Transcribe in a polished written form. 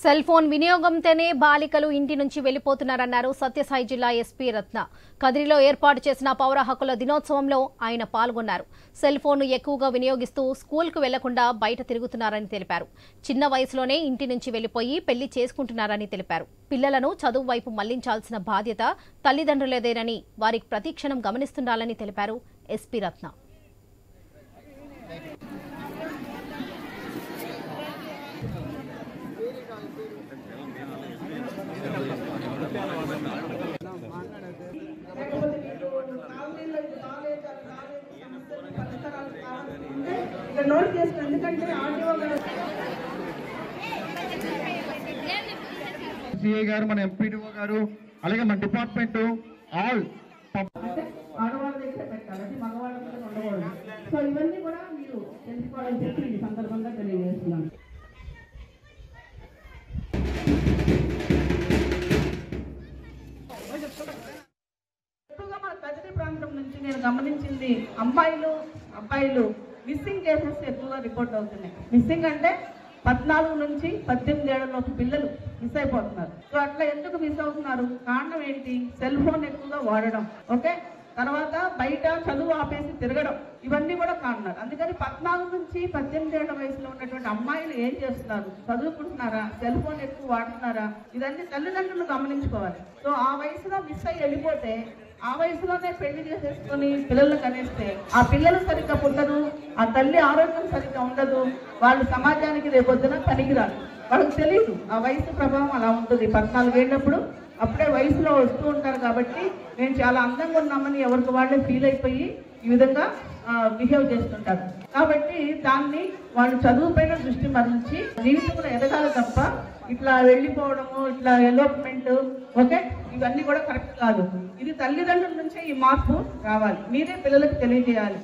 Cell phone వినియోగంతోనే బాలికలు ఇంటి నుంచి వెళ్లిపోతున్నారన్నారు సత్యసాయి జిల్లా ఎస్పీ రత్న. కదిరిలో ఏర్పాటు చేసిన పౌర హక్కుల దినోత్సవంలో ఆయన పాల్గొన్నారు. సెల్ ఫోన్ ఎక్కువగా వినియోగిస్తూ స్కూల్కు వెళ్లకుండా బయట తిరుగుతున్నారని తెలిపారు. చిన్న వయసులోనే ఇంటి నుంచి వెళ్లిపోయి పెళ్లి చేసుకుంటున్నారని తెలిపారు. పిల్లలను చదువు వైపు మళ్లించాల్సిన బాధ్యత తల్లిదండ్రులదేనని వారికి ప్రతిక్షణం గమనిస్తుండాలని తెలిపారు ఎస్పీ రత్న. సిఐ గారు, మన ఎంపీడీఓ గారు, అలాగే మన డిపార్ట్మెంట్ ఆల్ ఆడవాళ్ళ దగ్గర పెట్టాలి, మగవాళ్ళ దగ్గర ఉండకూడదు. సో ఇవన్నీ కూడా మీరు తెలుసుకోవాలని చెప్పి ఈ సందర్భంగా తెలియజేస్తున్నాను. ఎక్కువగా మన కదిరి ప్రాంతం నుంచి నేను గమనించింది అబ్బాయిలు మిస్సింగ్ కేసెస్ ఎక్కువగా రిపోర్ట్ అవుతున్నాయి. మిస్సింగ్ అంటే 14 నుంచి 18 ఏళ్లలోపు పిల్లలు మిస్ అయిపోతున్నారు. సో అట్లా ఎందుకు మిస్ అవుతున్నారు? కారణం ఏంటి? సెల్ ఫోన్ ఎక్కువగా వాడడం, ఓకే, తర్వాత బయట చదువు ఆపేసి తిరగడం, ఇవన్నీ కూడా కారణాలు. అందుకని 14 నుంచి 18 ఏళ్ల వయసులో ఉన్నటువంటి అమ్మాయిలు ఏం చేస్తున్నారు? చదువుకుంటున్నారా? సెల్ ఫోన్ ఎక్కువ వాడుతున్నారా? ఇదన్నీ తల్లిదండ్రులు గమనించుకోవాలి. సో ఆ వయసులో మిస్ అయ్యి వెళ్ళిపోతే ఆ వయసులోనే పెళ్లి చేసేసుకొని పిల్లలు కనేస్తే ఆ పిల్లలు సరిగ్గా పుట్టరు, ఆ తల్లి ఆరోగ్యం సరిగ్గా ఉండదు, వాళ్ళు సమాజానికి రేపొద్దున పనికిరారు. వాళ్ళకి తెలియదు ఆ వయసు ప్రభావం అలా ఉంటుంది. 14 ఏళ్ళప్పుడు అప్పుడే వయసులో వస్తూ ఉంటారు కాబట్టి నేను చాలా అందంగా ఉన్నామని ఎవరికి వాళ్ళే ఫీల్ అయిపోయి ఈ విధంగా బిహేవ్ చేస్తుంటారు. కాబట్టి దాన్ని వాళ్ళు చదువుపైన దృష్టి మరల్చి జీవితంలో ఎదగాలి తప్ప ఇట్లా వెళ్ళిపోవడము, ఇట్లా ఎలోప్మెంట్, ఓకే, ఇవన్నీ కూడా కరెక్ట్ కాదు. ఇది తల్లిదండ్రుల నుంచే ఈ మార్పు రావాలి. మీరే పిల్లలకు తెలియజేయాలి.